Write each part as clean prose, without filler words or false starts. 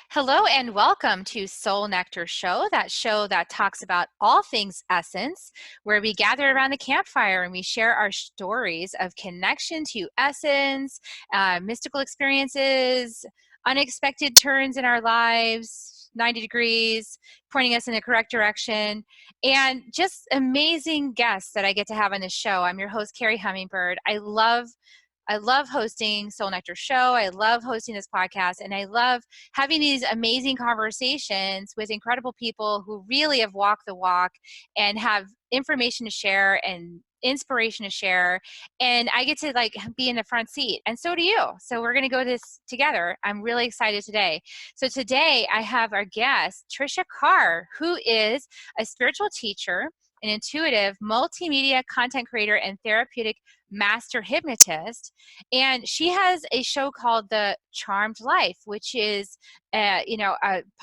Hello and welcome to Soul Nectar Show, that show that talks about all things essence, where we gather around the campfire and we share our stories of connection to essence, mystical experiences, unexpected turns in our lives, 90 degrees, pointing us in the correct direction, and just amazing guests that I get to have on this show. I'm your host, Kerri Hummingbird. I love hosting Soul Nectar Show. I love hosting this podcast, and I love having these amazing conversations with incredible people who really have walked the walk and have information to share and inspiration to share. And I get to be in the front seat, and so do you. So we're going to go this together. I'm really excited today. So today I have our guest, Tricia Carr, who is a spiritual teacher, an intuitive multimedia content creator, and therapeutic master hypnotist. And she has a show called The Charmed Life, which is a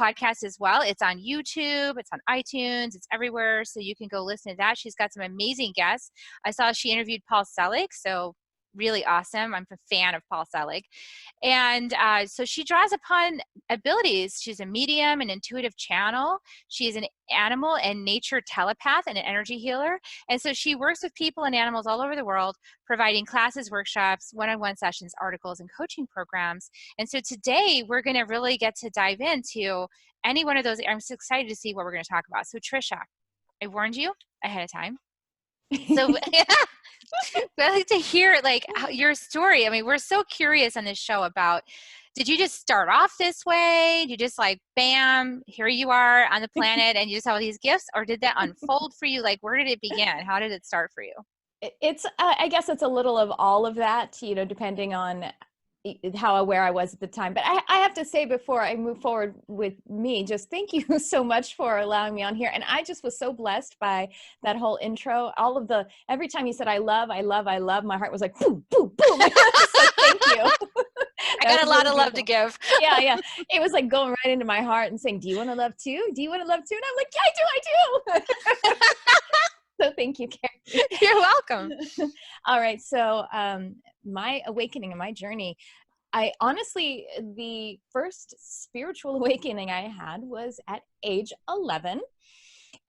podcast as well. It's on YouTube, it's on iTunes, it's everywhere. So you can go listen to that. She's got some amazing guests. I saw she interviewed Paul Selig, so really awesome. I'm a fan of Paul Selig. And so she draws upon abilities. She's a medium, an intuitive channel. She's an animal and nature telepath and an energy healer. And so she works with people and animals all over the world, providing classes, workshops, one-on-one sessions, articles, and coaching programs. And so today we're going to really get to dive into any one of those. I'm so excited to see what we're going to talk about. So Tricia, I warned you ahead of time. So I'd like to hear your story. I mean, we're so curious on this show about, did you just start off this way? Did you just bam, here you are on the planet and you just have all these gifts? Or did that unfold for you? Where did it begin? How did it start for you? It's, I guess it's a little of all of that, depending on how aware I was at the time. But I have to say, before I move forward with me, just thank you so much for allowing me on here. And I just was so blessed by that whole intro. Every time you said, I love, my heart was like, boom, boom, boom. So thank you. I got a lot of love to give. Yeah. It was going right into my heart and saying, do you want to love too? Do you want to love too? And I'm like, yeah, I do. So thank you, Kerri. You're welcome. All right. So my awakening and my journey, the first spiritual awakening I had was at age 11.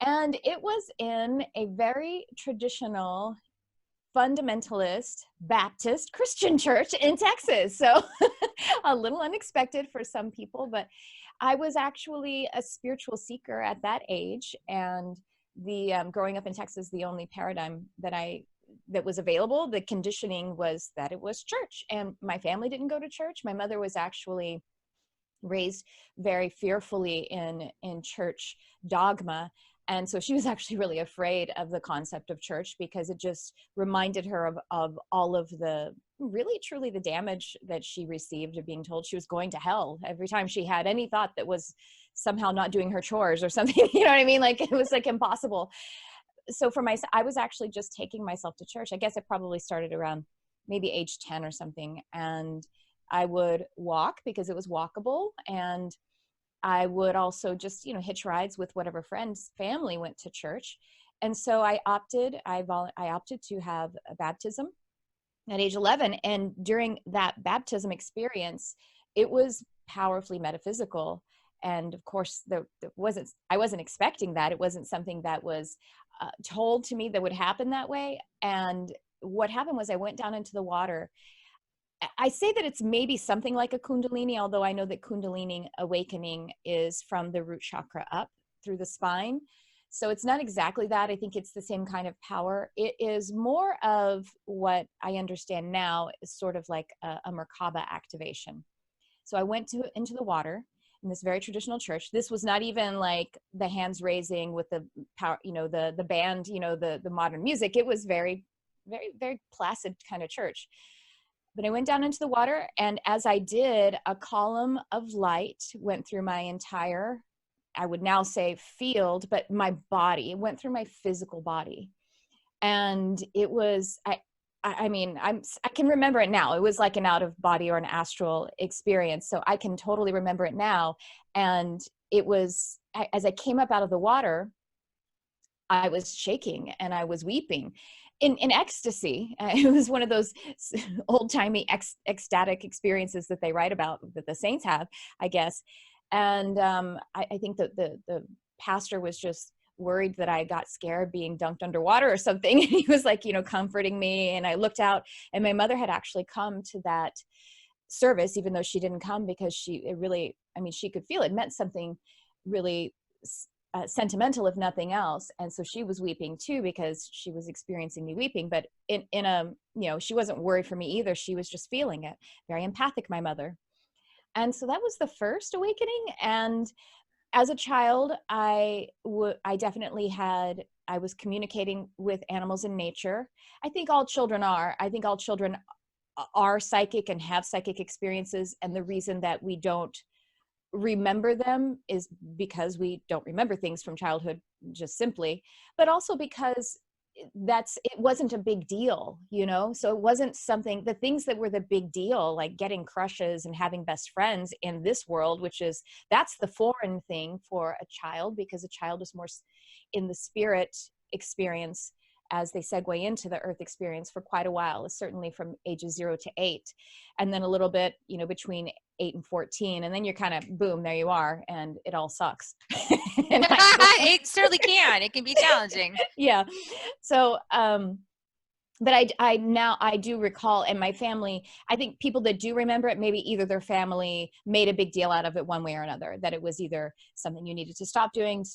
And it was in a very traditional fundamentalist Baptist Christian church in Texas. So a little unexpected for some people, but I was actually a spiritual seeker at that age. And growing up in Texas, the only paradigm that was available, the conditioning was that it was church. And my family didn't go to church. My mother was actually raised very fearfully in church dogma. And so she was actually really afraid of the concept of church, because it just reminded her of all of the really truly the damage that she received of being told she was going to hell every time she had any thought that was somehow not doing her chores or something. You know what I mean? It was impossible. So for myself, I was actually just taking myself to church. I guess it probably started around maybe age 10 or something. And I would walk because it was walkable. And I would also just, hitch rides with whatever friends, family went to church. And so I opted to have a baptism at age 11. And during that baptism experience, it was powerfully metaphysical. And of course, I wasn't expecting that. It wasn't something that was told to me that would happen that way. And what happened was I went down into the water. I say that it's maybe something like a Kundalini, although I know that Kundalini Awakening is from the root chakra up through the spine. So it's not exactly that. I think it's the same kind of power. It is more of what I understand now is sort of like a Merkaba activation. So I went into the water in this very traditional church. This was not even like the hands raising with the power, the band, the modern music. It was very, very, very placid kind of church. But I went down into the water, and as I did, a column of light went through my entire, I would now say field, but my body. It went through my physical body. And it was, I can remember it now. It was like an out of body or an astral experience. So I can totally remember it now. And it was, as I came up out of the water, I was shaking and I was weeping. In ecstasy. It was one of those old-timey ecstatic experiences that they write about, that the saints have, I guess. And I think that the pastor was just worried that I got scared being dunked underwater or something. And he was like, comforting me. And I looked out, and my mother had actually come to that service, even though she didn't come, because she could feel it meant something really sentimental, if nothing else. And so she was weeping too, because she was experiencing me weeping, but in a, she wasn't worried for me either. She was just feeling it. Very empathic, my mother. And so that was the first awakening. And as a child, I definitely I was communicating with animals in nature. I think all children are. I think all children are psychic and have psychic experiences. And the reason that we don't remember them is because we don't remember things from childhood, just simply, but also because it wasn't a big deal, so it wasn't something, the things that were the big deal, like getting crushes and having best friends in this world, that's the foreign thing for a child, because a child is more in the spirit experience as they segue into the earth experience for quite a while, certainly from ages 0 to 8, and then a little bit, between 8 and 14, and then you're kind of boom, there you are, and it all sucks. It certainly can. It can be challenging. Yeah. So, but I do recall, and my family, I think people that do remember it, maybe either their family made a big deal out of it one way or another, that it was either something you needed to stop doing,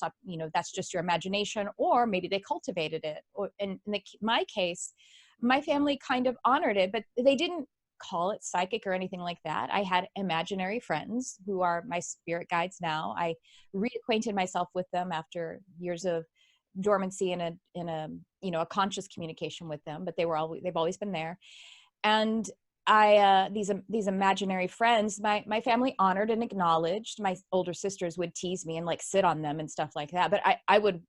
that's just your imagination, or maybe they cultivated it. Or in my case, my family kind of honored it, but they didn't call it psychic or anything like that. I had imaginary friends who are my spirit guides now. I reacquainted myself with them after years of dormancy in a conscious communication with them, but they've always been there. And these imaginary friends, my family honored and acknowledged. My older sisters would tease me and like sit on them and stuff like that, but I would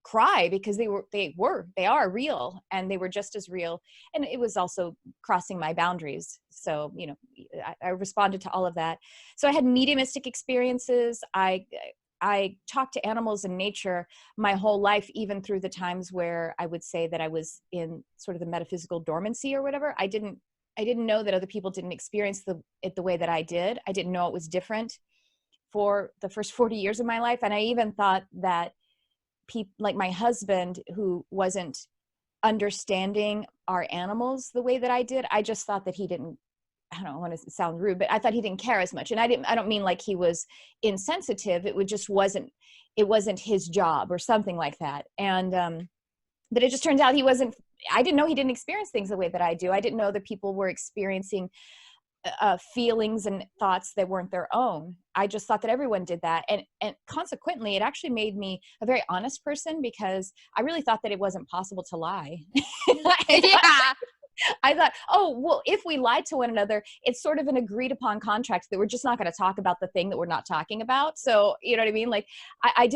cry because they are real, and they were just as real, and it was also crossing my boundaries. So I responded to all of that. So I had mediumistic experiences. I talked to animals in nature my whole life, even through the times where I would say that I was in sort of the metaphysical dormancy or whatever. I didn't know that other people didn't experience it the way that I did. I didn't know it was different for the first 40 years of my life. And I even thought that people like my husband, who wasn't understanding our animals the way that I did, I just thought that he didn't, I don't want to sound rude, but I thought he didn't care as much. And I don't mean like he was insensitive. It wasn't his job or something like that. And, but it just turns out I didn't know he didn't experience things the way that I do. I didn't know that people were experiencing feelings and thoughts that weren't their own. I just thought that everyone did that. And consequently, it actually made me a very honest person, because I really thought that it wasn't possible to lie. I thought, oh, well, if we lied to one another, it's sort of an agreed upon contract that we're just not going to talk about the thing that we're not talking about. So, you know what I mean? Like, I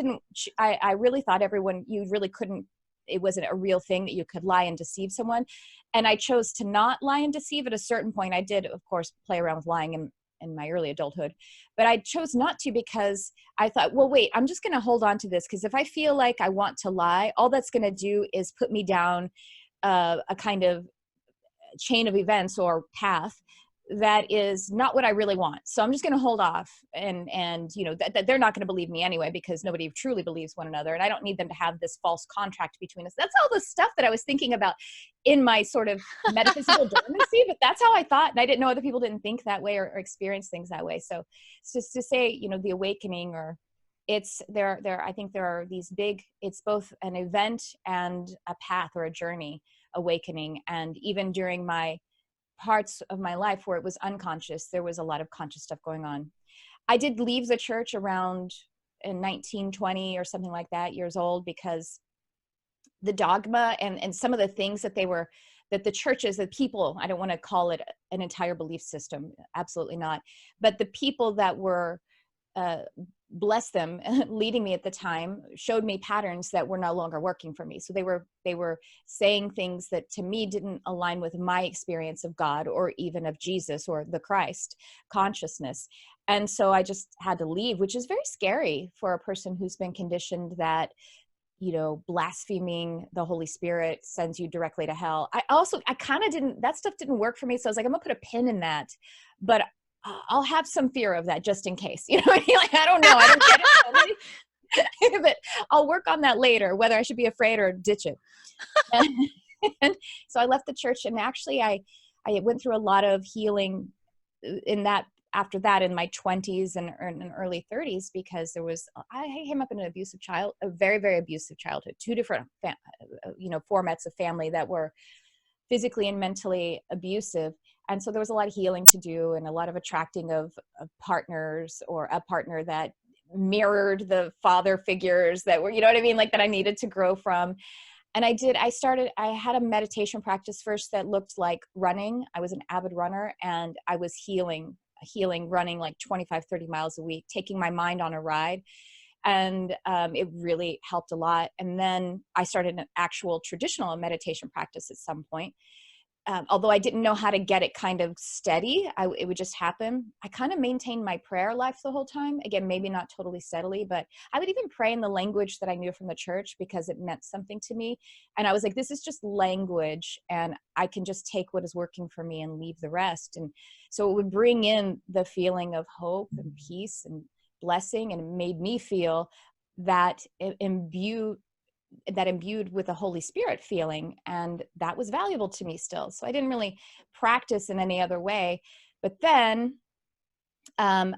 really thought you really couldn't, it wasn't a real thing that you could lie and deceive someone. And I chose to not lie and deceive. At a certain point, I did, of course, play around with lying in my early adulthood, but I chose not to, because I thought, well, wait, I'm just going to hold on to this, because if I feel like I want to lie, all that's going to do is put me down a kind of chain of events or path that is not what I really want. So I'm just going to hold off, and that they're not going to believe me anyway, because nobody truly believes one another, and I don't need them to have this false contract between us. That's all the stuff that I was thinking about in my sort of metaphysical dormancy, but that's how I thought, and I didn't know other people didn't think that way or experience things that way. So it's just to say, the awakening, or I think there are these big, it's both an event and a path or a journey, awakening. And even during my parts of my life where it was unconscious, there was a lot of conscious stuff going on. I did leave the church around in 1920 or something like that, years old, because the dogma and some of the things that the churches, the people, I don't want to call it an entire belief system, absolutely not, but the people that were, bless them, leading me at the time, showed me patterns that were no longer working for me. So they were saying things that to me didn't align with my experience of God, or even of Jesus or the Christ consciousness. And so I just had to leave, which is very scary for a person who's been conditioned that, blaspheming the Holy Spirit sends you directly to hell. That stuff didn't work for me. So I was like, I'm gonna put a pin in that. But I'll have some fear of that just in case. You know what I mean? Like, I don't know. I don't get it. But I'll work on that later, whether I should be afraid or ditch it. And so I left the church, and actually I went through a lot of healing in that, after that, in my 20s and early 30s, because I came up in a very, very abusive childhood, two different, formats of family that were physically and mentally abusive. And so there was a lot of healing to do, and a lot of attracting of partners, or a partner that mirrored the father figures that were, you know what I mean? Like, that I needed to grow from. And I had a meditation practice first that looked like running. I was an avid runner, and I was healing, running like 25, 30 miles a week, taking my mind on a ride. And it really helped a lot. And then I started an actual traditional meditation practice at some point. Although I didn't know how to get it kind of steady, it would just happen. I kind of maintained my prayer life the whole time. Again, maybe not totally steadily, but I would even pray in the language that I knew from the church, because it meant something to me. And I was like, this is just language, and I can just take what is working for me and leave the rest. And so it would bring in the feeling of hope and peace and blessing, and it made me feel that imbued with a Holy Spirit feeling. And that was valuable to me still. So I didn't really practice in any other way. But then I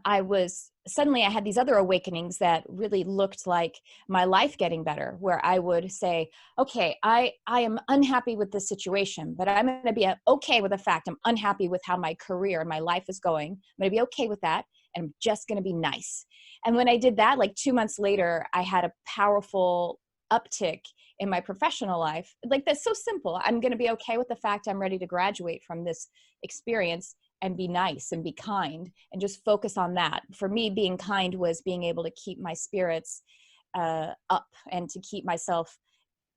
had these other awakenings that really looked like my life getting better, where I would say, okay, I am unhappy with this situation, but I'm going to be okay with the fact I'm unhappy with how my career and my life is going. I'm going to be okay with that. And I'm just going to be nice. And when I did that, like 2 months later, I had a powerful uptick in my professional life. Like, that's so simple. I'm going to be okay with the fact I'm ready to graduate from this experience, and be nice and be kind, and just focus on that. For me, being kind was being able to keep my spirits up, and to keep myself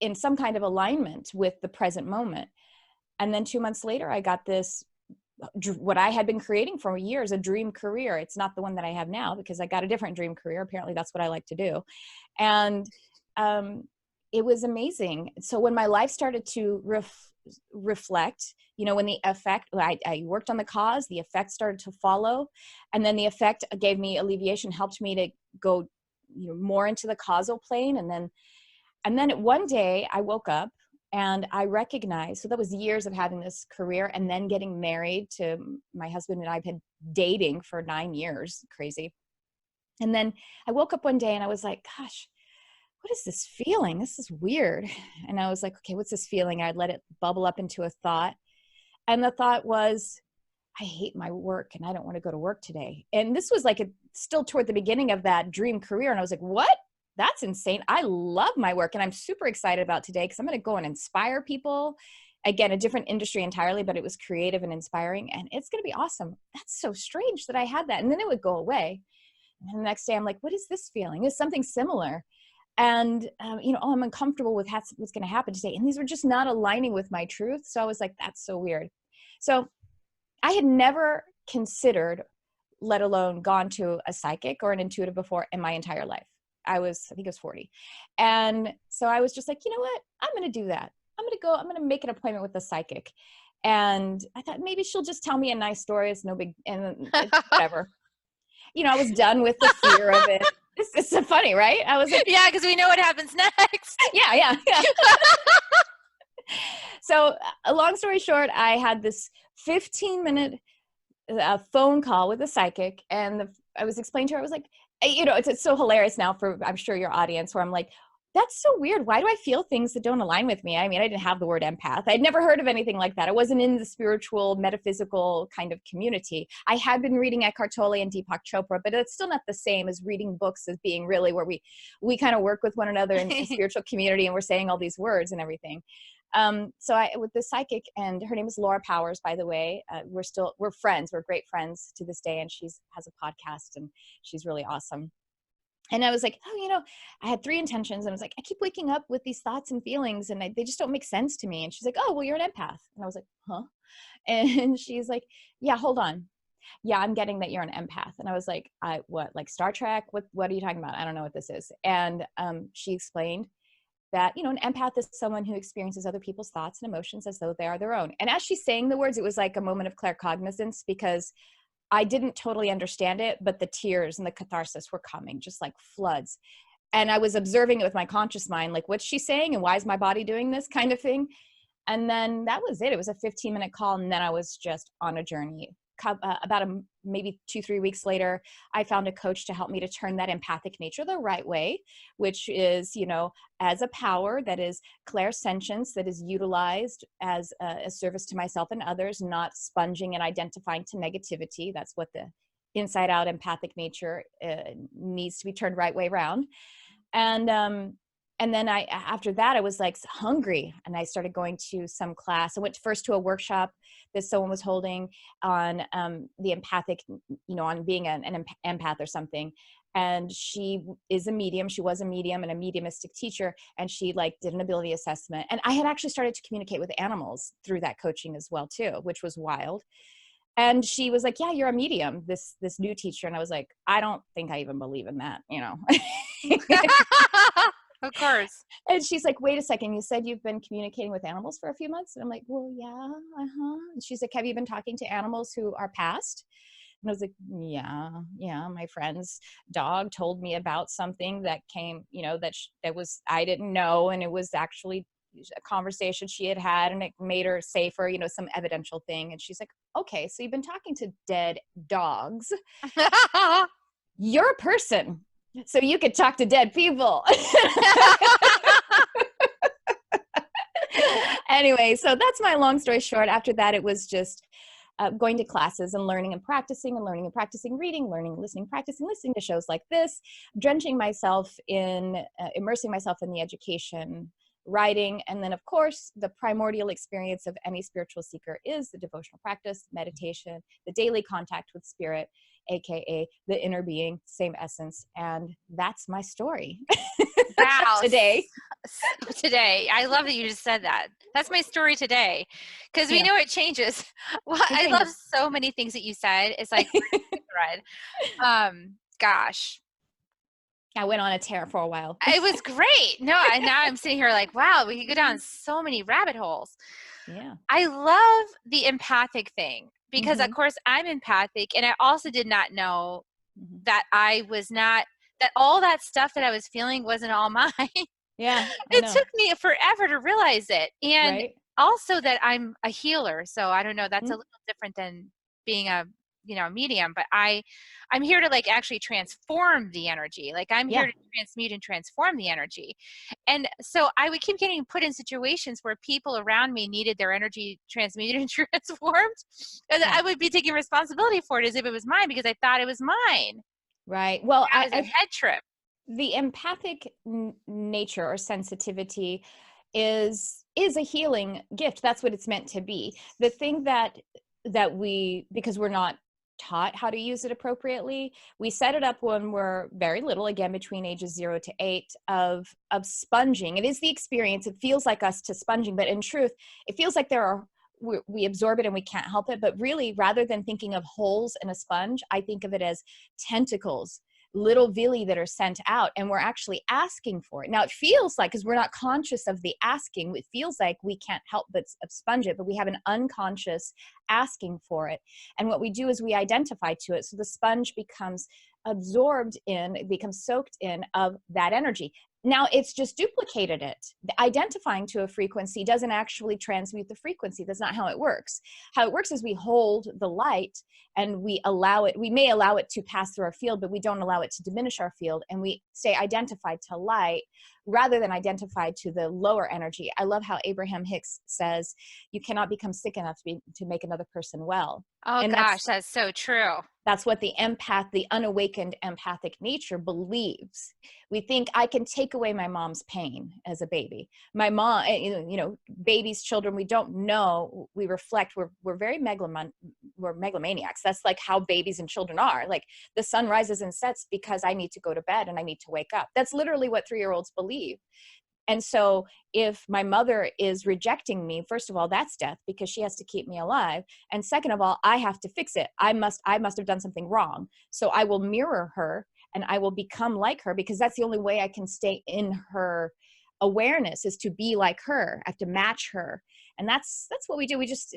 in some kind of alignment with the present moment. And then 2 months later, I got this, what I had been creating for years, a dream career. It's not the one that I have now, because I got a different dream career. Apparently that's what I like to do. And it was amazing. So when my life started to reflect, when the effect, I worked on the cause, the effect started to follow. And then the effect gave me alleviation, helped me to go more into the causal plane. And then one day I woke up, and I recognized, so that was years of having this career, and then getting married to my husband, and I've been dating for 9 years, crazy. And then I woke up one day, and I was like, gosh, what is this feeling? This is weird. And I was like, okay, what's this feeling? I'd let it bubble up into a thought. And the thought was, I hate my work, and I don't want to go to work today. And this was like still toward the beginning of that dream career. And I was like, what? That's insane. I love my work, and I'm super excited about today, because I'm going to go and inspire people. Again, a different industry entirely, but it was creative and inspiring, and it's going to be awesome. That's so strange that I had that. And then it would go away. And then the next day I'm like, what is this feeling? It's something similar. And, I'm uncomfortable with what's going to happen today. And these were just not aligning with my truth. So I was like, that's so weird. So I had never considered, let alone gone to a psychic or an intuitive before in my entire life. I think I was 40. And so I was just like, you know what? I'm going to do that. I'm going to make an appointment with a psychic. And I thought maybe she'll just tell me a nice story. It's no big, and it's whatever. I was done with the fear of it. It's so funny, right? I was like, yeah, because we know what happens next. Yeah. So a long story short, I had this 15-minute phone call with a psychic, and I was explaining to her, I was like, it's so hilarious now for, I'm sure, your audience, where I'm like, that's so weird. Why do I feel things that don't align with me? I mean, I didn't have the word empath. I'd never heard of anything like that. I wasn't in the spiritual, metaphysical kind of community. I had been reading Eckhart Tolle and Deepak Chopra, but it's still not the same as reading books, as being really where we kind of work with one another in the spiritual community, and we're saying all these words and everything. So I, with the psychic, and her name is Laura Powers, by the way, we're friends. We're great friends to this day. And has a podcast, and she's really awesome. And I was like, I had 3 intentions. And I was like, I keep waking up with these thoughts and feelings, and they just don't make sense to me. And she's like, oh, well, you're an empath. And I was like, huh? And she's like, yeah, hold on. Yeah, I'm getting that you're an empath. And I was like, what, like Star Trek? What are you talking about? I don't know what this is. And she explained that, an empath is someone who experiences other people's thoughts and emotions as though they are their own. And as she's saying the words, it was like a moment of claircognizance, because I didn't totally understand it, but the tears and the catharsis were coming just like floods. And I was observing it with my conscious mind, like, what's she saying? And why is my body doing this kind of thing? And then that was it. It was a 15-minute call. And then I was just on a journey. About maybe 2-3 weeks later, I found a coach to help me to turn that empathic nature the right way, which is, you know, as a power that is clairsentience, that is utilized as a service to myself and others, not sponging and identifying to negativity. That's what the inside out empathic nature needs to be turned right way around. And then after that, I was like hungry, and I started going to some class. I went first to a workshop that someone was holding on the empathic, you know, on being an empath or something. And she is a medium. She was a medium and a mediumistic teacher. And she like did an ability assessment. And I had actually started to communicate with animals through that coaching as well too, which was wild. And she was like, yeah, you're a medium, this new teacher. And I was like, I don't think I even believe in that, you know. Of course. And she's like, wait a second, you said you've been communicating with animals for a few months? And I'm like, well, yeah, uh-huh. And she's like, have you been talking to animals who are past? And I was like, yeah, my friend's dog told me about something that came, you know, that was, I didn't know. And it was actually a conversation she had and it made her safer, you know, some evidential thing. And she's like, okay, so you've been talking to dead dogs. You're a person, so you could talk to dead people. Anyway, so that's my long story short. After that, it was just going to classes and learning and practicing reading, learning, listening, practicing, listening to shows like this, drenching myself in, immersing myself in the education, writing. And then, of course, the primordial experience of any spiritual seeker is the devotional practice, meditation, the daily contact with spirit, AKA the inner being, same essence. And that's my story. Wow. Today. I love that you just said that. That's my story today. Because we know it changes. Well, I love so many things that you said. It's like thread. Gosh. I went on a tear for a while. It was great. No, now I'm sitting here like, wow, we could go down so many rabbit holes. Yeah. I love the empathic thing because, of course, I'm empathic. And I also did not know that that all that stuff that I was feeling wasn't all mine. Yeah. It took me forever to realize it. And also that I'm a healer. So I don't know, that's a little different than being a medium, but I'm here to like actually transform the energy. Like I'm here to transmute and transform the energy. And so I would keep getting put in situations where people around me needed their energy transmuted and transformed. And I would be taking responsibility for it as if it was mine because I thought it was mine. Right. Well, That was a head trip. The empathic nature or sensitivity is a healing gift. That's what it's meant to be. The thing that we, because we're not taught how to use it appropriately, we set it up when we're very little, again between ages 0 to 8, of sponging. It is the experience. It feels like us to sponging, but in truth, it feels like we absorb it and we can't help it. But really, rather than thinking of holes in a sponge, I think of it as tentacles, little villi that are sent out, and we're actually asking for it. Now it feels like, because we're not conscious of the asking, it feels like we can't help but sponge it, but we have an unconscious asking for it. And what we do is we identify to it. So the sponge becomes absorbed in, it becomes soaked in of that energy. Now it's just duplicated it. Identifying to a frequency doesn't actually transmute the frequency. That's not how it works. How it works is we hold the light and we may allow it to pass through our field, but we don't allow it to diminish our field. And we stay identified to light rather than identified to the lower energy. I love how Abraham Hicks says, you cannot become sick enough to make another person well. Oh, and gosh, that's so true. That's what the empath, the unawakened empathic nature believes. We think, I can take away my mom's pain as a baby. My mom, babies, children, we don't know. We reflect. We're very megalomaniacs. That's like how babies and children are. Like the sun rises and sets because I need to go to bed and I need to wake up. That's literally what 3-year-olds believe. And so if my mother is rejecting me, first of all, that's death because she has to keep me alive. And second of all, I have to fix it. I must have done something wrong. So I will mirror her and I will become like her because that's the only way I can stay in her awareness is to be like her. I have to match her. And that's what we do. It takes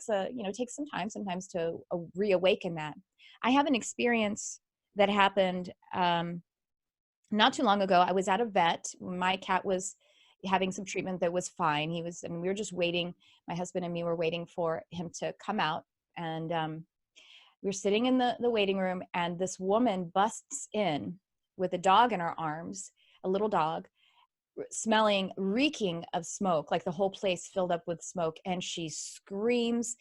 it takes some time sometimes to reawaken that. I have an experience that happened not too long ago. I was at a vet. My cat was having some treatment that was fine. We were just waiting. My husband and me were waiting for him to come out. And we were sitting in the waiting room, and this woman busts in with a dog in her arms, a little dog, smelling, reeking of smoke, like the whole place filled up with smoke. And she screams,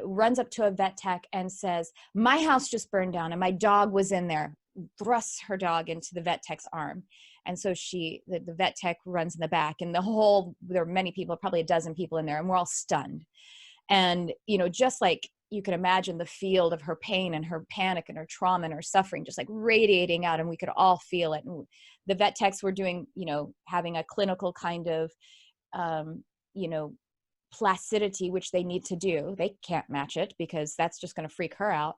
runs up to a vet tech and says, "My house just burned down and my dog was in there," thrusts her dog into the vet tech's arm. And so the vet tech runs in the back, and there are many people, probably a dozen people in there, and we're all stunned. And, just like you can imagine the field of her pain and her panic and her trauma and her suffering, just like radiating out, and we could all feel it. And the vet techs were doing, having a clinical kind of, placidity, which they need to do. They can't match it because that's just going to freak her out.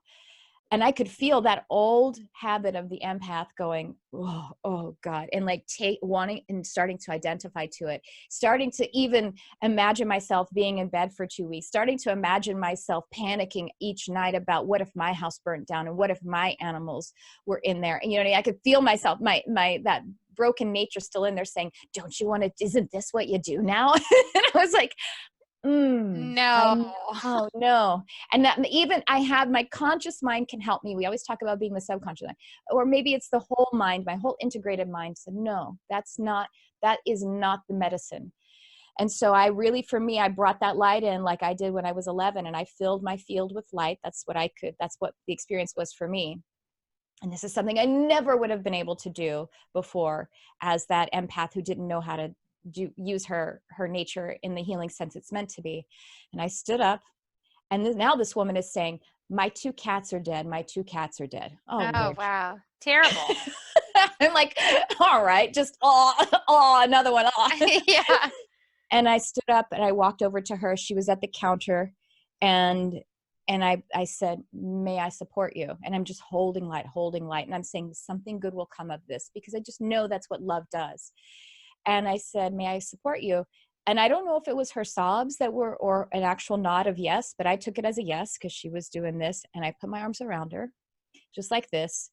And I could feel that old habit of the empath going, oh God, and like wanting and starting to identify to it, starting to even imagine myself being in bed for 2 weeks, starting to imagine myself panicking each night about what if my house burnt down and what if my animals were in there. And, I could feel myself, that broken nature still in there saying, "Don't you want to, isn't this what you do now?" And I was like, I No. know, no. And that even I have my conscious mind can help me. We always talk about being the subconscious mind, or maybe it's the whole mind, my whole integrated mind said, no, that is not the medicine. And so for me, I brought that light in like I did when I was 11, and I filled my field with light. That's what the experience was for me. And this is something I never would have been able to do before as that empath who didn't know how to use her nature in the healing sense it's meant to be. And I stood up, and now this woman is saying, "My 2 cats are dead. My 2 cats are dead." Oh, Oh, Lord. wow. Terrible. I'm like, all right, just, another one. Yeah. And I stood up and I walked over to her. She was at the counter, and I said, "May I support you?" And I'm just holding light. And I'm saying something good will come of this, because I just know that's what love does. And I said, "May I support you?" And I don't know if it was her sobs or an actual nod of yes, but I took it as a yes, because she was doing this. And I put my arms around her just like this.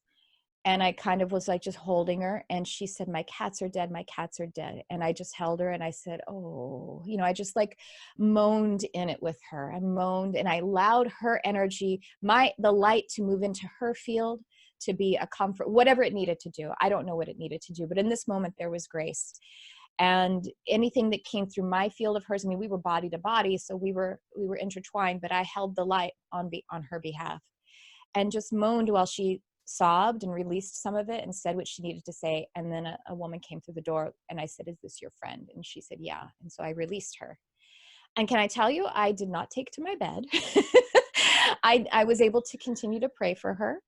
And I kind of was like just holding her. And she said, "My cats are dead. My cats are dead." And I just held her and I said, "Oh," I just like moaned in it with her. I moaned and I allowed her energy, the light, to move into her field, to be a comfort, whatever it needed to do. I don't know what it needed to do, but in this moment there was grace. And anything that came through my field of hers, we were body to body, so we were intertwined, but I held the light on her behalf, and just moaned while she sobbed and released some of it and said what she needed to say. And then a woman came through the door, and I said, "Is this your friend?" And she said, "Yeah." And so I released her. And can I tell you, I did not take to my bed. I was able to continue to pray for her.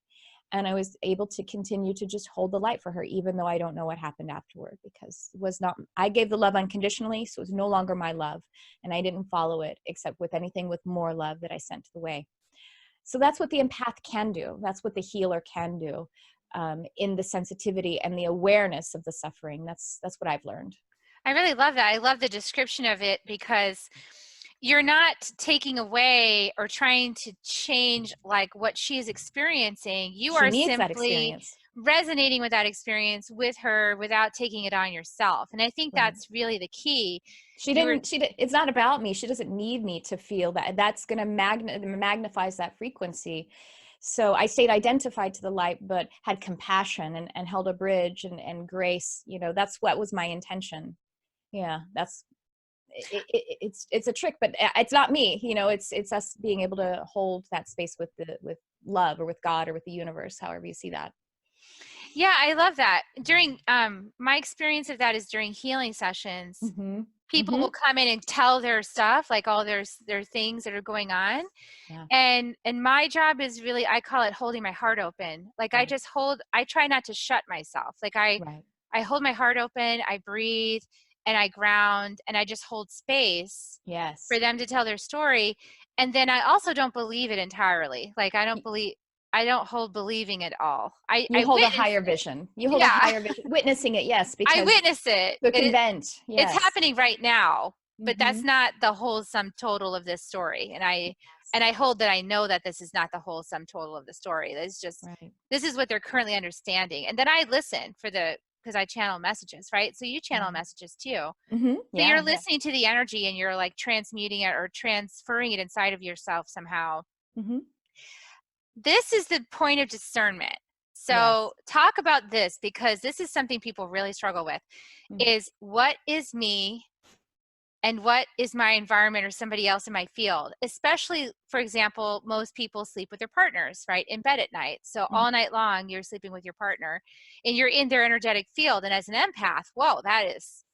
And I was able to continue to just hold the light for her, even though I don't know what happened afterward, because I gave the love unconditionally. So it was no longer my love. And I didn't follow it except with anything with more love that I sent the way. So that's what the empath can do. That's what the healer can do, in the sensitivity and the awareness of the suffering. That's what I've learned. I really love that. I love the description of it, because you're not taking away or trying to change like what she's experiencing. You She are needs that simply experience. resonating with that experience with her without taking it on yourself. And I think Right. that's really the key. It's not about me. She doesn't need me to feel that. That's going to magnifies that frequency. So I stayed identified to the light, but had compassion and held a bridge and grace. That's what was my intention. Yeah, it's a trick, but it's not me. It's us being able to hold that space with love, or with God, or with the universe, however you see that. Yeah, I love that. During my experience of that is during healing sessions. Mm-hmm. People Mm-hmm. will come in and tell their stuff, like all their things that are going on. Yeah. And my job is really, I call it holding my heart open. Like Right. I try not to shut myself. Like Right. I hold my heart open, I breathe, and I ground, and I just hold space Yes. for them to tell their story. And then I also don't believe it entirely. Like I don't believe I don't hold believing at all. You I hold a witness higher it. vision. You hold a Yeah. higher vision. Witnessing it, yes, I because witness it. the convent, It's yes. happening right now, but Mm-hmm. that's not the whole sum total of this story. And I hold that I know that this is not the whole sum total of the story. It's just, Right. this is what they're currently understanding. And then I listen because I channel messages, right? So you channel messages too. Mm-hmm. So Yeah, you're listening to the energy and you're like transmuting it or transferring it inside of yourself somehow. Mm-hmm. This is the point of discernment. So Yes. talk about this, because this is something people really struggle with, Mm. is what is me and what is my environment or somebody else in my field. Especially, for example, most people sleep with their partners, right, in bed at night. So Mhm. all night long you're sleeping with your partner and you're in their energetic field. And as an empath, whoa, that's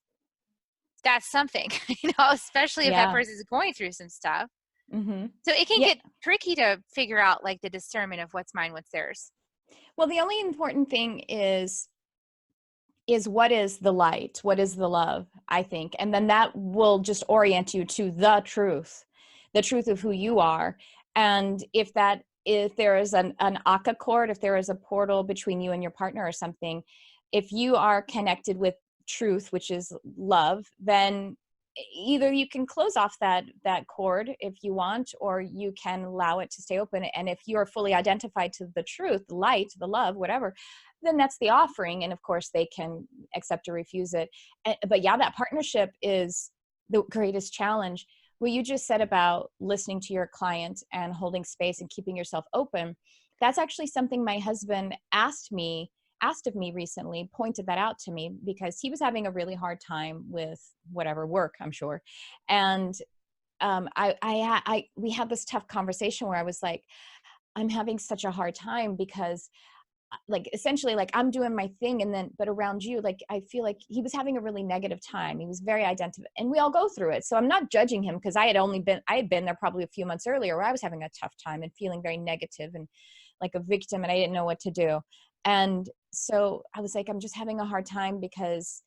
something, especially if that Yeah. person is going through some stuff. Mm-hmm. So it can Yeah. get tricky to figure out like the discernment of what's mine, what's theirs. Well, the only important thing is what is the light? What is the love, I think. And then that will just orient you to the truth of who you are. And if there is an Akka cord, if there is a portal between you and your partner or something, if you are connected with truth, which is love, then either you can close off that cord if you want, or you can allow it to stay open. And if you're fully identified to the truth, the light, the love, whatever, then that's the offering. And of course they can accept or refuse it. But yeah, that partnership is the greatest challenge. What you just said about listening to your client and holding space and keeping yourself open, that's actually something my husband asked of me recently, pointed that out to me, because he was having a really hard time with whatever work, I'm sure. And we had this tough conversation where I was like, I'm having such a hard time because like essentially like I'm doing my thing, and then but around you, like I feel like he was having a really negative time. He was very identified, and we all go through it. So I'm not judging him, because I had been there probably a few months earlier where I was having a tough time and feeling very negative and like a victim, and I didn't know what to do. And so I was like, I'm just having a hard time because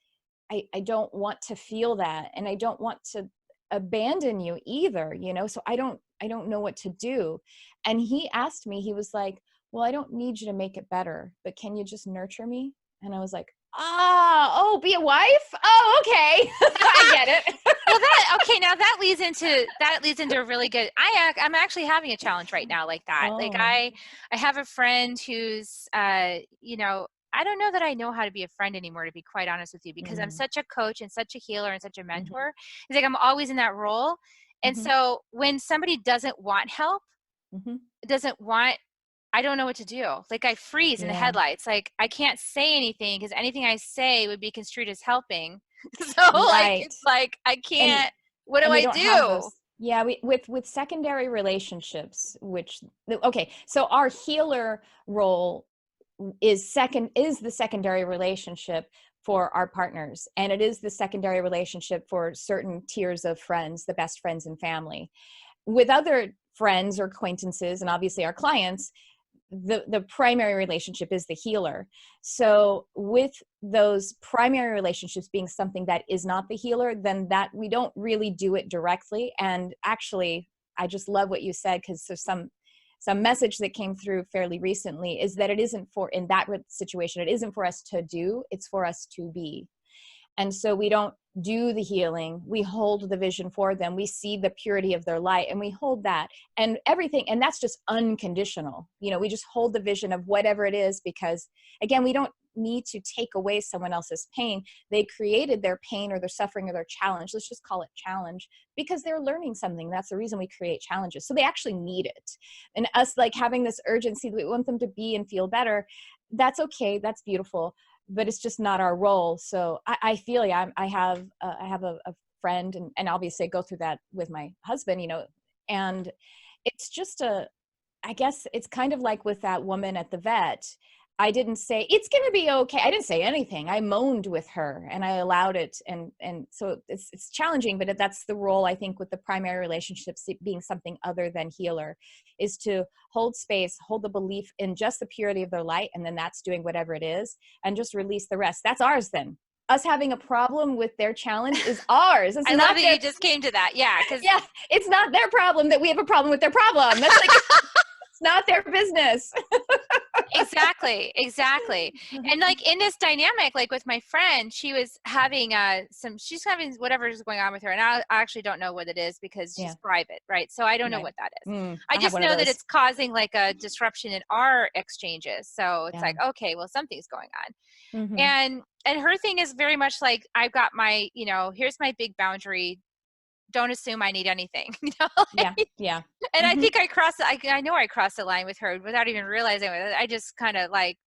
I don't want to feel that, and I don't want to abandon you either, so I don't know what to do. And he asked me, he was like, well, I don't need you to make it better, but can you just nurture me? And I was like, oh, be a wife? Oh, okay. I get it. Well, now that leads into a really good, I'm actually having a challenge right now like that. Oh. Like I have a friend who's, I don't know that I know how to be a friend anymore, to be quite honest with you, because I'm such a coach and such a healer and such a mentor. It's like I'm always in that role. And so when somebody doesn't want help, doesn't want, I don't know what to do. Like I freeze in the headlights. Like I can't say anything because anything I say would be construed as helping. So like, it's like, I can't, what do we I don't have do? those. Yeah, with secondary relationships, okay, so our healer role is the secondary relationship for our partners, and it is the secondary relationship for certain tiers of friends, the best friends and family. With other friends or acquaintances, and obviously our clients, the primary relationship is the healer. So with those primary relationships being something that is not the healer, then that we don't really do it directly. And actually, I just love what you said, because there's some message that came through fairly recently, is that it isn't in that situation, it isn't for us to do, it's for us to be. And so we don't do the healing, we hold the vision for them, we see the purity of their light, and we hold that and everything. And that's just unconditional. We just hold the vision of whatever it is, because again, we don't need to take away someone else's pain. They created their pain or their suffering or their challenge. Let's just call it challenge, because they're learning something. That's the reason we create challenges. So they actually need it. And us like having this urgency that we want them to be and feel better, that's okay. That's beautiful. But it's just not our role. So I feel I have a friend, and obviously I go through that with my husband, and it's just I guess it's kind of like with that woman at the vet. I didn't say it's going to be okay. I didn't say anything. I moaned with her and I allowed it. And so it's challenging, but that's the role, I think, with the primary relationships being something other than healer, is to hold space, hold the belief in just the purity of their light. And then that's doing whatever it is, and just release the rest. That's ours then. Us having a problem with their challenge is ours. It's I love that you just came to that. Yeah. Yeah, it's not their problem that we have a problem with their problem. That's like, It's not their business. Exactly. And like in this dynamic, like with my friend, she was having she's having whatever is going on with her, and I actually don't know what it is because she's private, right? So I don't know Right. what that is. I I have just one of know that those. it's causing like a disruption in our exchanges. So it's Yeah. like, okay, well, something's going on. Mm-hmm. And her thing is very much like, I've got my, here's my big boundary. Don't assume I need anything. Yeah. Yeah. And I Mm-hmm. think I know I crossed the line with her without even realizing it. I just kind of like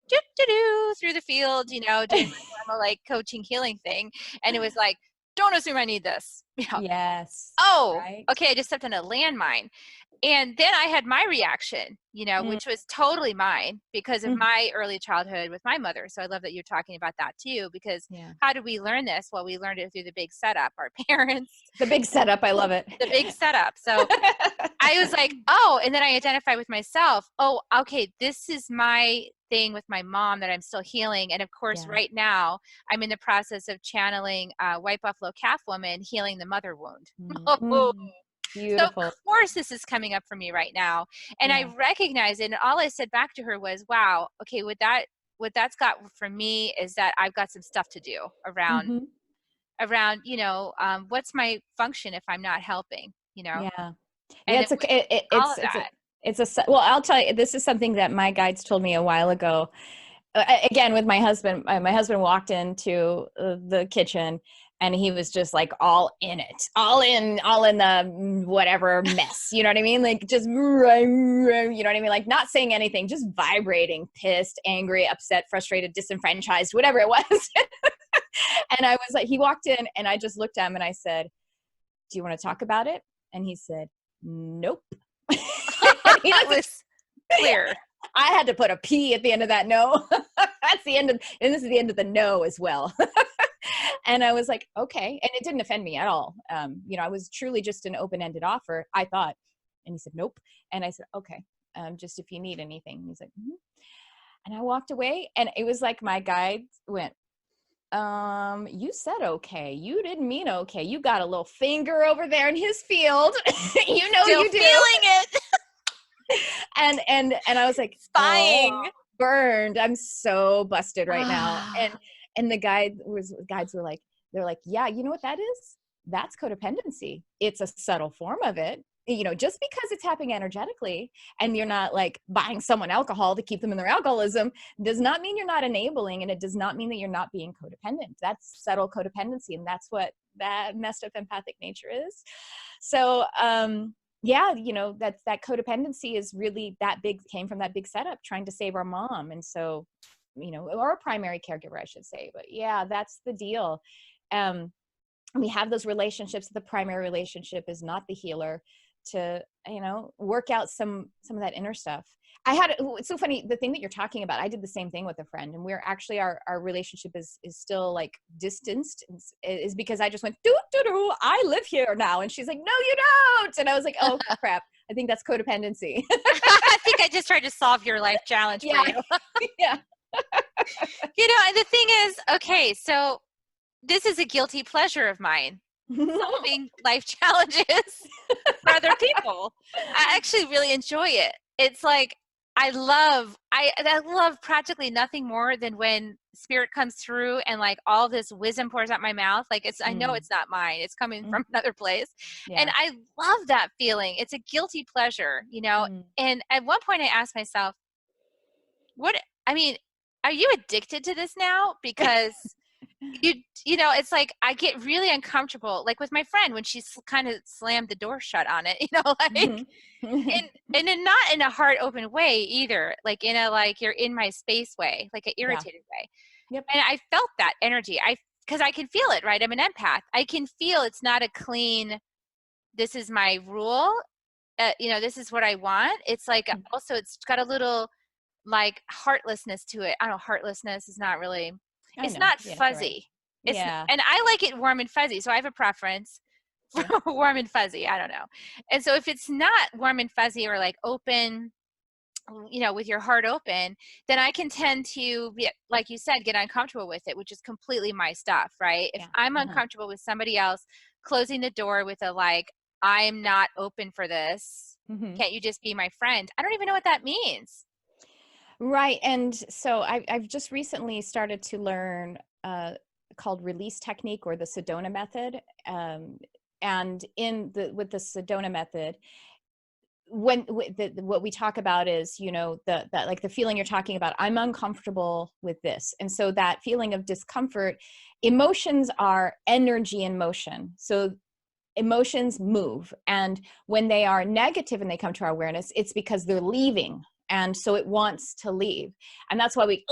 through the field, doing my normal like coaching healing thing. And it was like, don't assume I need this. Yes. Oh, Right. okay, I just stepped on a landmine. And then I had my reaction, Mm. which was totally mine because of Mhm. my early childhood with my mother. So I love that you're talking about that too, because Yeah. how did we learn this? Well, we learned it through the big setup, our parents. The big setup. I love it. The big setup. So I was like, oh, and then I identify with myself. Oh, okay, this is my thing with my mom that I'm still healing. And of course, Yeah. right now, I'm in the process of channeling White Buffalo Calf Woman, healing the mother wound. Oh, so of Beautiful. course this is coming up for me right now. And I Yeah. recognize it. And all I said back to her was, wow, okay, what that's got for me is that I've got some stuff to do around, Mm-hmm. what's my function if I'm not helping, Yeah. Yeah. and then It's a, all of that. well, I'll tell you, this is something that my guides told me a while ago. Again, with my husband walked into the kitchen and he was just like all in it, all in the whatever mess, you know what I mean? Like just, you know what I mean? Like not saying anything, just vibrating, pissed, angry, upset, frustrated, disenfranchised, whatever it was. And I was like, he walked in and I just looked at him and I said, do you want to talk about it? And he said, nope. That was clear. I had to put a P at the end of that no. That's the end of, and this is the end of the no as well. And I was like, okay. And it didn't offend me at all. I was truly just an open-ended offer, I thought. And he said, nope. And I said, okay, just if you need anything. And he's like, mm-hmm. And I walked away and it was like my guide went, you said okay. You didn't mean okay. You got a little finger over there in his field. You know Still you do. feeling it. And I was like, Spying. oh, burned. I'm so busted right now. And the guides were like, they're like, yeah, you know what that is? That's codependency. It's a subtle form of it. Just because it's happening energetically and you're not like buying someone alcohol to keep them in their alcoholism does not mean you're not enabling, and it does not mean that you're not being codependent. That's subtle codependency, and that's what that messed up empathic nature is. So yeah, that codependency is really came from that big setup trying to save our mom. And so, or a primary caregiver, I should say. But yeah, that's the deal. We have those relationships. The primary relationship is not the healer to, work out some of that inner stuff. It's so funny, the thing that you're talking about, I did the same thing with a friend, and we're actually, our relationship is still like distanced, is because I just went, I live here now. And she's like, no, you don't. And I was like, oh crap. I think that's codependency. I think I just tried to solve your life challenge for you. Yeah. And the thing is, okay, so this is a guilty pleasure of mine, solving life challenges for other people. I actually really enjoy it. It's like, I love practically nothing more than when spirit comes through and like all this wisdom pours out my mouth. Like I know it's not mine. It's coming from another place. Yeah. And I love that feeling. It's a guilty pleasure, And at one point I asked myself, are you addicted to this now? Because it's like I get really uncomfortable, like with my friend when she kind of slammed the door shut on it, and then not in a heart open way either, like in a like you're in my space way, like an irritated way. Yep. And I felt that energy. Because I can feel it, right? I'm an empath. I can feel it's not a clean, this is my rule, this is what I want. It's like also it's got a little like heartlessness to it. I don't know, heartlessness is not really, it's not fuzzy. Right. And I like it warm and fuzzy. So I have a preference for warm and fuzzy. I don't know. And so if it's not warm and fuzzy or like open, with your heart open, then I can tend to be, like you said, get uncomfortable with it, which is completely my stuff, right? If I'm uncomfortable with somebody else closing the door with a like, I'm not open for this, Mhm. Can't you just be my friend? I don't even know what that means. Right. And so I've just recently started to learn called release technique, or the Sedona method. And with the Sedona method, what we talk about is, you know, that like the feeling you're talking about, I'm uncomfortable with this. And so that feeling of discomfort, emotions are energy in motion. So emotions move, and when they are negative and they come to our awareness, it's because they're leaving, and so it wants to leave. And that's why we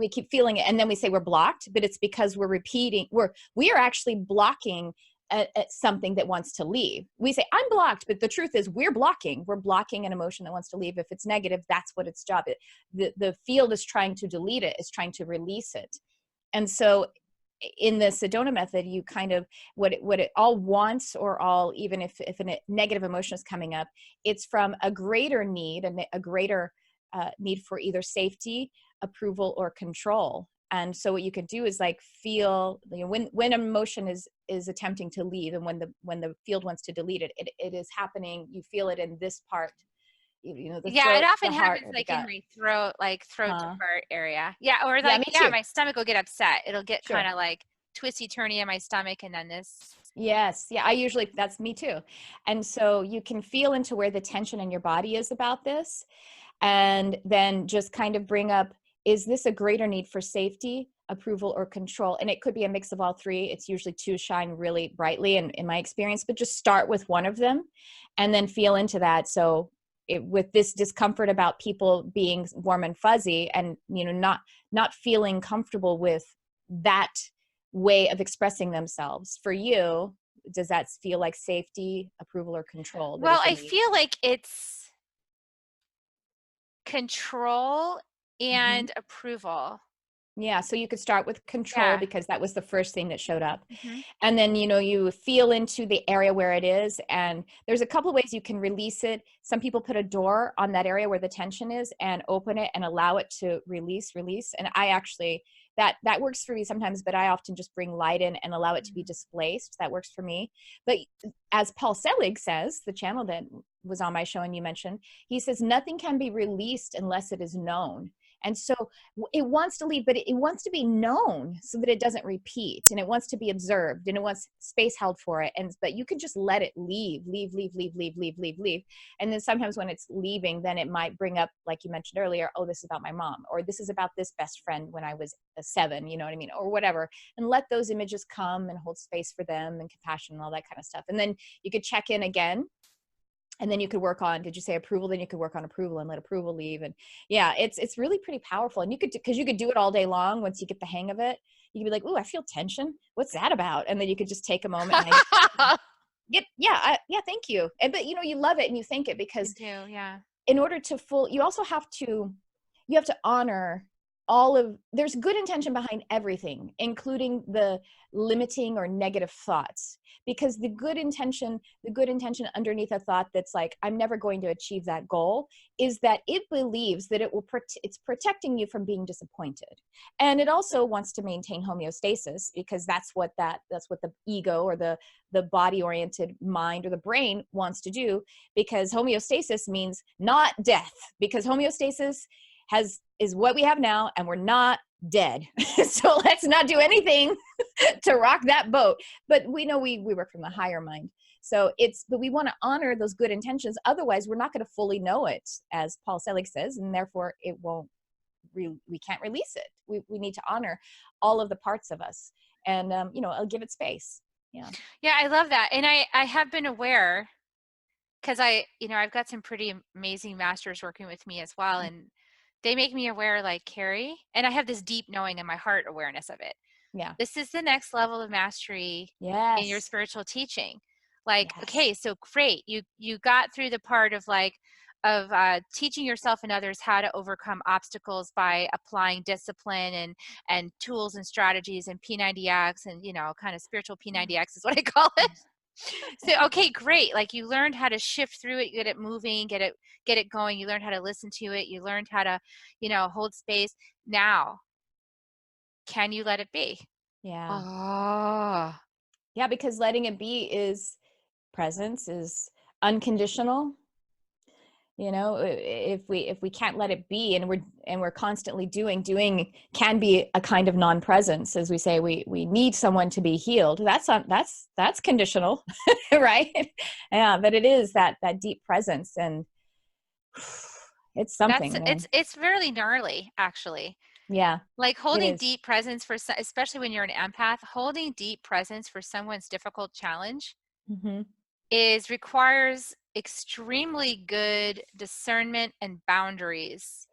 keep feeling it, and then we say we're blocked, but it's because we're repeating, we are actually blocking something that wants to leave. We say I'm blocked, but the truth is we're blocking an emotion that wants to leave. If it's negative, that's what its job is. The field is trying to delete it, is trying to release it. And so in the Sedona method, you kind of, what it all wants, or all, even if a negative emotion is coming up, it's from a greater need, a greater need for either safety, approval, or control. And so what you could do is like feel, you know, when emotion is attempting to leave, and when the field wants to delete it, it is happening. You feel it in this part, you know, the Yeah, it throat, often the heart, happens or the like in gut. my throat, like throat to Huh? heart area. Yeah, or Yeah, like, me yeah, too. my stomach will get upset. It'll get kind Sure. of like twisty turny in my stomach, and then this. Yes. Yeah. That's me too. And so you can feel into where the tension in your body is about this. And then just kind of bring up, is this a greater need for safety, approval, or control? And it could be a mix of all three. It's usually two shine really brightly in my experience, but just start with one of them and then feel into that. So with this discomfort about people being warm and fuzzy, and, you know, not feeling comfortable with that way of expressing themselves, for you, does that feel like safety, approval, or control that Well, is the I need? feel like it's control Mhm. and approval. Yeah, so you could start with control, Yeah. because that was the first thing that showed up. Hmm. And then, you know, you feel into the area where it is. And there's a couple of ways you can release it. Some people put a door on that area where the tension is and open it and allow it to release. And I actually, that works for me sometimes, but I often just bring light in and allow it to be displaced. That works for me. But as Paul Selig says, the channel that was on my show and you mentioned, he says, nothing can be released unless it is known. And so it wants to leave, but it wants to be known so that it doesn't repeat, and it wants to be observed, and it wants space held for it. But you can just let it leave. And then sometimes when it's leaving, then it might bring up, like you mentioned earlier, oh, this is about my mom, or this is about this best friend when I was 7, you know what I mean? Or whatever. And let those images come and hold space for them, and compassion and all that kind of stuff. And then you could check in again, and then you could work on, did you say approval? Then you could work on approval and let approval leave. And yeah, it's really pretty powerful. And you could, because you could do it all day long. Once you get the hang of it, you could be like, oh, I feel tension, what's that about? And then you could just take a moment, and I get, yeah, thank you. But you know, you love it and you thank it, I because do, yeah. in order to you also have to, you have to honor there's good intention behind everything, including the limiting or negative thoughts, because the good intention underneath a thought that's like, I'm never going to achieve that goal, is that it believes that it's protecting you from being disappointed. And it also wants to maintain homeostasis, because that's what the ego, or the body oriented mind, or the brain wants to do, because homeostasis means not death, because homeostasis is what we have now, and we're not dead. So let's not do anything to rock that boat. But we know we work from the higher mind. So but we want to honor those good intentions. Otherwise, we're not going to fully know it, as Paul Selig says, and therefore it won't, we can't release it. We need to honor all of the parts of us, and you know, I'll give it space. Yeah. Yeah, I love that. And I have been aware, because I've got some pretty amazing masters working with me as well. And they make me aware, like, Kerri, and I have this deep knowing in my heart awareness of it. Yeah. This is the next level of mastery in your Yes. spiritual teaching. Like, Yes. okay, so great. You got through the part of teaching yourself and others how to overcome obstacles by applying discipline and tools and strategies and P90X, and kind of spiritual P90X is what I call it. So, okay, great. Like, you learned how to shift through it, get it moving, get it going. You learned how to listen to it. You learned how to, hold space. Now, can you let it be? Yeah. Oh, Yeah, because letting it be is presence, is unconditional. You know, if we can't let it be, and we're constantly doing can be a kind of non-presence. As we say, we need someone to be healed. That's conditional. Right? Yeah, but it is that deep presence, and it's something, man. It's really gnarly, actually. Yeah, Like it holding is. deep presence especially when you're an empath, holding deep presence for someone's difficult challenge Hmm. requires extremely good discernment and boundaries,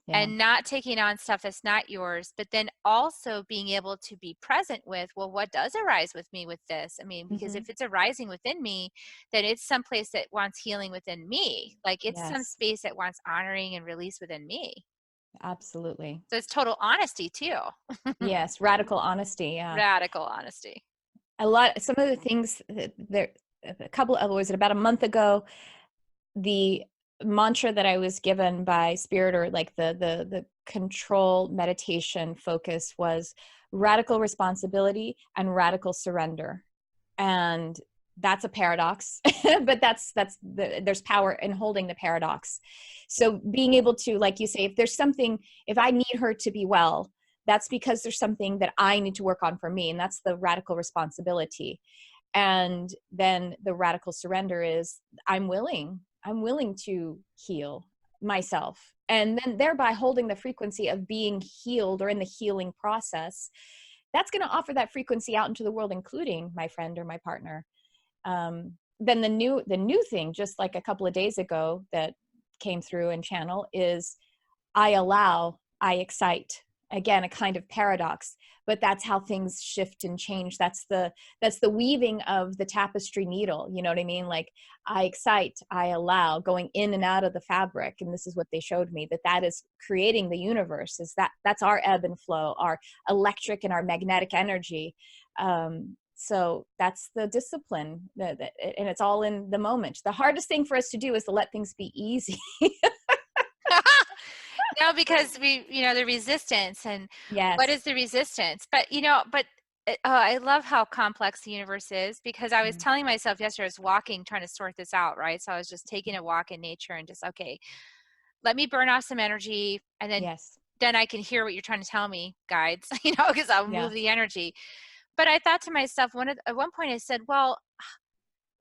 Yeah. and not taking on stuff that's not yours, but then also being able to be present with, well, what does arise with me with this? I mean, because Hmm. if it's arising within me, then it's someplace that wants healing within me. Like it's some Yes, space that wants honoring and release within me. absolutely. So it's total honesty too. Yes, radical honesty. Yeah. Radical honesty. Some of the things that there, a couple of, was it about a month ago, the mantra that I was given by spirit, or like the control meditation focus, was radical responsibility and radical surrender. And that's a paradox, but there's power in holding the paradox. So being able to, like you say, if I need her to be well, that's because there's something that I need to work on for me, and that's the radical responsibility. And then the radical surrender is, I'm willing to heal myself, and then thereby holding the frequency of being healed or in the healing process. That's going to offer that frequency out into the world, including my friend or my partner. Then the new thing, just like a couple of days ago, that came through in channel is, I allow, I excite. Again, a kind of paradox, but that's how things shift and change. That's the weaving of the tapestry needle. You know what I mean? Like, I excite, I allow, going in and out of the fabric. And this is what they showed me, that is creating the universe. That's our ebb and flow, our electric and our magnetic energy. So that's the discipline, and it's all in the moment. The hardest thing for us to do is to let things be easy. No, because the resistance, and what Yes. is the resistance? I love how complex the universe is, because I was Mm. telling myself yesterday, I was walking, trying to sort this out, right? So I was just taking a walk in nature and just, okay, let me burn off some energy, and Yes. then I can hear what you're trying to tell me, guides, because I'll Yeah. move the energy. But I thought to myself, at one point I said, well,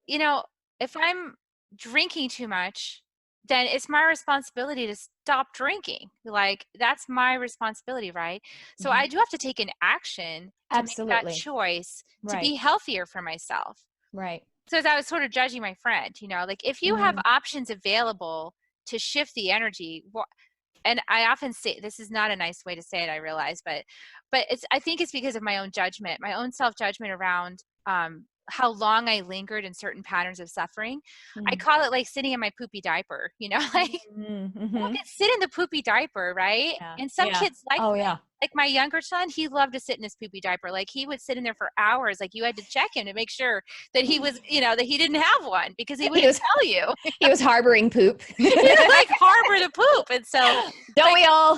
you know, if I'm drinking too much, then it's my responsibility to stop drinking. Like, that's my responsibility, right? So Hmm. I do have to take an action to make that Absolutely. choice to Right. be healthier for myself. Right. So as I was sort of judging my friend, like, if you have Mm. options available to shift the energy, and I often say, this is not a nice way to say it, I realize, but I think it's because of my own judgment, my own self-judgment around how long I lingered in certain patterns of suffering. I Mm. call it like sitting in my poopy diaper, like, Mm. I Hmm. could sit in the poopy diaper, right? Yeah. And some Yeah. kids like Oh, that. yeah. Like my younger son, he loved to sit in his poopy diaper. Like, he would sit in there for hours. Like, you had to check him to make sure that he was, that he didn't have one, because he He wouldn't was tell you. he was harboring poop. He would like harbor the poop. And so, Don't like, we all?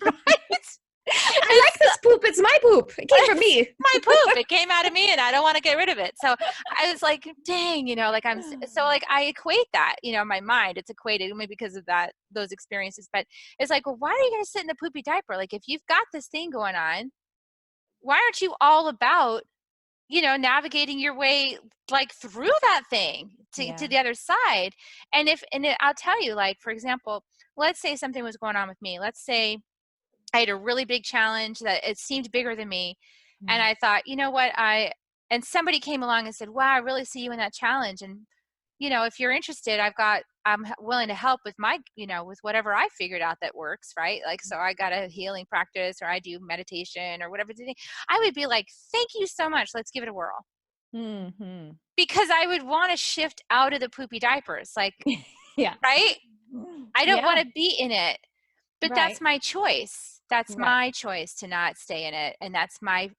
right? I And like this poop. It's my poop. It came from it's me. my poop. It came out of me, and I don't want to get rid of it. So I was like, dang, like, like, I equate that, in my mind, it's equated maybe because of those experiences. But it's like, well, why are you going to sit in the poopy diaper? Like, if you've got this thing going on, why aren't you all about, navigating your way, like, through that thing to Yeah. the other side? I'll tell you, like, for example, let's say something was going on with me. Let's say I had a really big challenge that it seemed bigger than me. And Mm. I thought, you know what, and somebody came along and said, wow, I really see you in that challenge. And, if you're interested, I'm willing to help with with whatever I figured out that works, right? Like, so I got a healing practice, or I do meditation, or whatever. I would be like, thank you so much. Let's give it a whirl. Hmm. Because I would want to shift out of the poopy diapers. Like, Yeah. right? I don't Yeah. want to be in it. But Right. that's my choice. That's Right. my choice to not stay in it. And that's my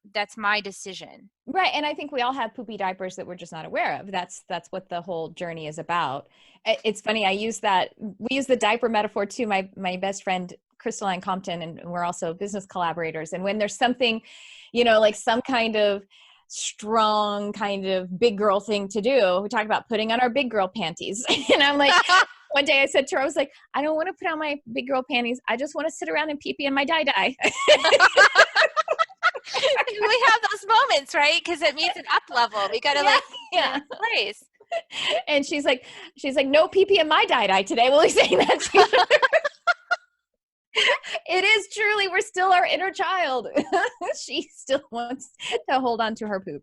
decision. Right. And I think we all have poopy diapers that we're just not aware of. That's what the whole journey is about. It's funny. We use the diaper metaphor too. My best friend, Crystalline Compton, and we're also business collaborators. And when there's something, like some kind of strong kind of big girl thing to do, we talk about putting on our big girl panties. And I'm like, One day I said to her, I was like, I don't want to put on my big girl panties. I just want to sit around and pee in my dye. We have those moments, right? Because it means an up level. We got to Yeah, like put it yeah. in place. And she's like, no pee in my dye today. We'll be saying that to each other. It is truly, we're still our inner child. She still wants to hold on to her poop.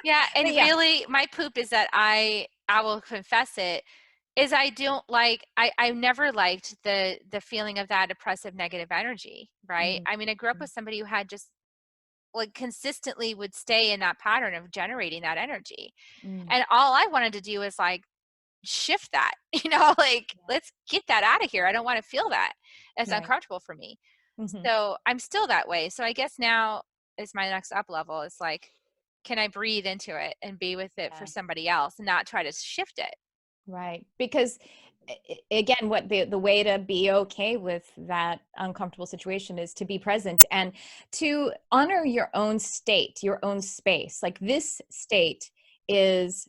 Yeah, and But yeah. really, my poop is that I will confess it, is I don't like, I never liked the feeling of that oppressive negative energy, right? Mm, I mean, I grew up with somebody who had just like consistently would stay in that pattern of generating that energy. mm, And all I wanted to do is like shift that, like let's get that out of here. I don't want to feel that. It's right. uncomfortable for me. Mm-hmm. So I'm still that way. So I guess now is my next up level. It's like, can I breathe into it and be with it for Yes. somebody else and not try to shift it? Right. Because again, what the way to be okay with that uncomfortable situation is to be present and to honor your own state, your own space. Like this state is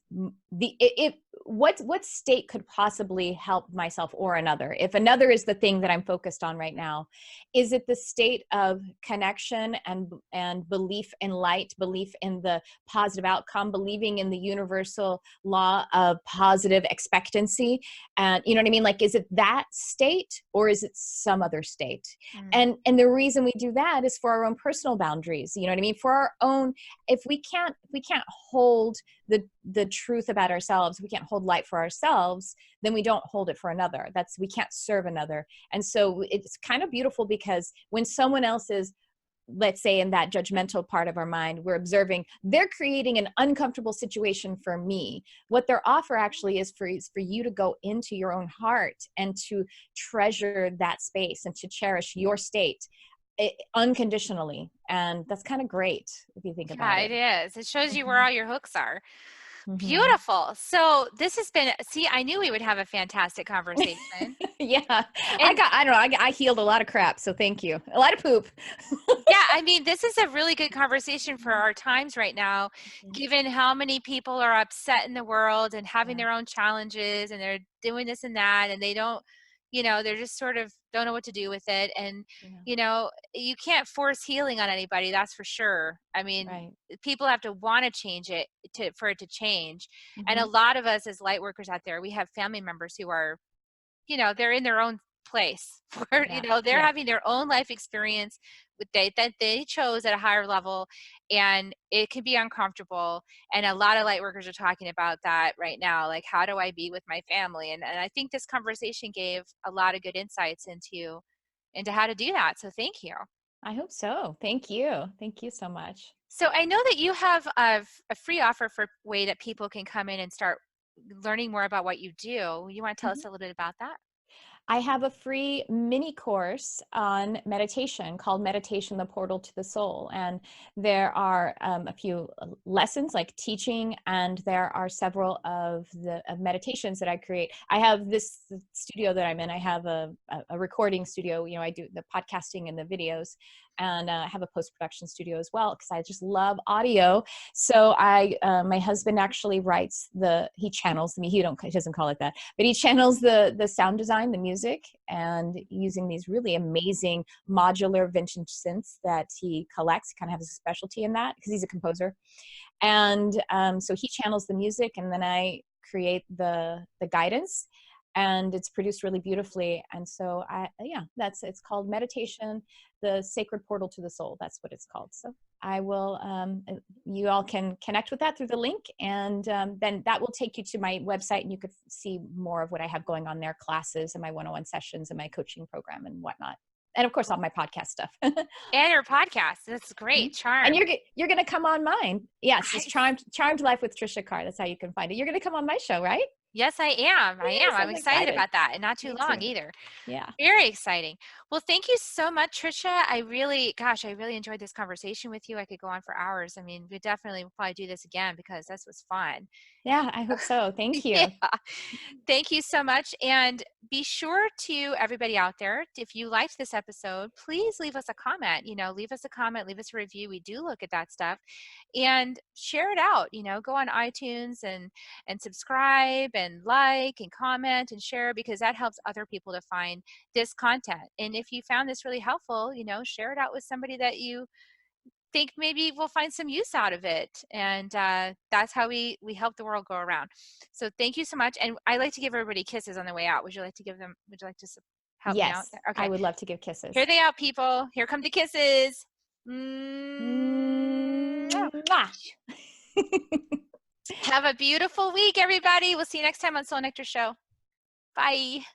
what state could possibly help myself or another? If another is the thing that I'm focused on right now, is it the state of connection and belief in light, belief in the positive outcome, believing in the universal law of positive expectancy? And you know what I mean? Like, is it that state or is it some other state? Mm. And the reason we do that is for our own personal boundaries. You know what I mean? For our own, if we can't hold the truth about ourselves, we can't hold light for ourselves, then we don't hold it for another. That's, we can't serve another. And so it's kind of beautiful because when someone else is, let's say in that judgmental part of our mind, we're observing they're creating an uncomfortable situation for me. What their offer actually is for you to go into your own heart and to treasure that space and to cherish your state unconditionally. And that's kind of great if you think Yeah, about it it. is. It shows you where Mhm. all your hooks are. Mhm. Beautiful. So this has been, see, I knew we would have a fantastic conversation. Yeah, And I don't know, I healed a lot of crap, so thank you. A lot of poop. yeah, I mean, this is a really good conversation for our times right now, Mhm. given how many people are upset in the world and having Yeah, their own challenges and they're doing this and that and they don't, they're just sort of don't know what to do with it. And, yeah, you can't force healing on anybody, that's for sure. I mean, right. people have to want to change it for it to change. And a Mhm. lot of us as light workers out there, we have family members who are, they're in their own place where, Yeah, they're yeah. having their own life experience with that they chose at a higher level, and it can be uncomfortable. And a lot of light workers are talking about that right now. Like, how do I be with my family? And I think this conversation gave a lot of good insights into how to do that. So thank you. I hope so. Thank you. Thank you so much. So I know that you have a free offer for way that people can come in and start learning more about what you do. You want to tell Mhm. us a little bit about that? I have a free mini course on meditation called Meditation, the Portal to the Soul. And there are a few lessons like teaching, and there are several of the meditations that I create. I have this studio that I'm in. I have a recording studio. You know, I do the podcasting and the videos, and I have a post-production studio as well because I just love audio. So my husband actually writes he channels me. He doesn't call it that, but he channels the sound design, the music, and using these really amazing modular vintage synths that he collects. He kind of has a specialty in that because he's a composer. And so he channels the music, and then I create the guidance, and it's produced really beautifully. And so it's called Meditation, the Sacred Portal to the Soul. That's what it's called. So I will, you all can connect with that through the link, and then that will take you to my website, and you could see more of what I have going on there, classes and my one-on-one sessions and my coaching program and whatnot. And of course, all my podcast stuff. And your podcast. That's Mhm. great. And Charm. you're going to come on mine. Yes, it's I, Charmed Life with Tricia Carr. That's how you can find it. You're going to come on my show, right? yes, I am. I am. Yes, I'm I'm excited excited. about that and not too Me long too. either. Yeah. Very exciting. Well, thank you so much, Tricia. I really enjoyed this conversation with you. I could go on for hours. I mean, we definitely will probably do this again because this was fun. Yeah, I hope so. Thank Yeah. you. Thank you so much. And be sure to everybody out there, if you liked this episode, please leave us a comment, leave us a comment, leave us a review. We do look at that stuff and share it out, go on iTunes and subscribe and like and comment and share, because that helps other people to find this content. And if you found this really helpful, share it out with somebody that you think maybe we'll find some use out of it. And that's how we help the world go around. So thank you so much. And I like to give everybody kisses on the way out. Would you like to help me out Yes, there? I Okay. would love to give kisses. Here they are, people. Here come the kisses. Mwah. Mwah. Have a beautiful week, everybody. We'll see you next time on Soul Nectar Show. Bye.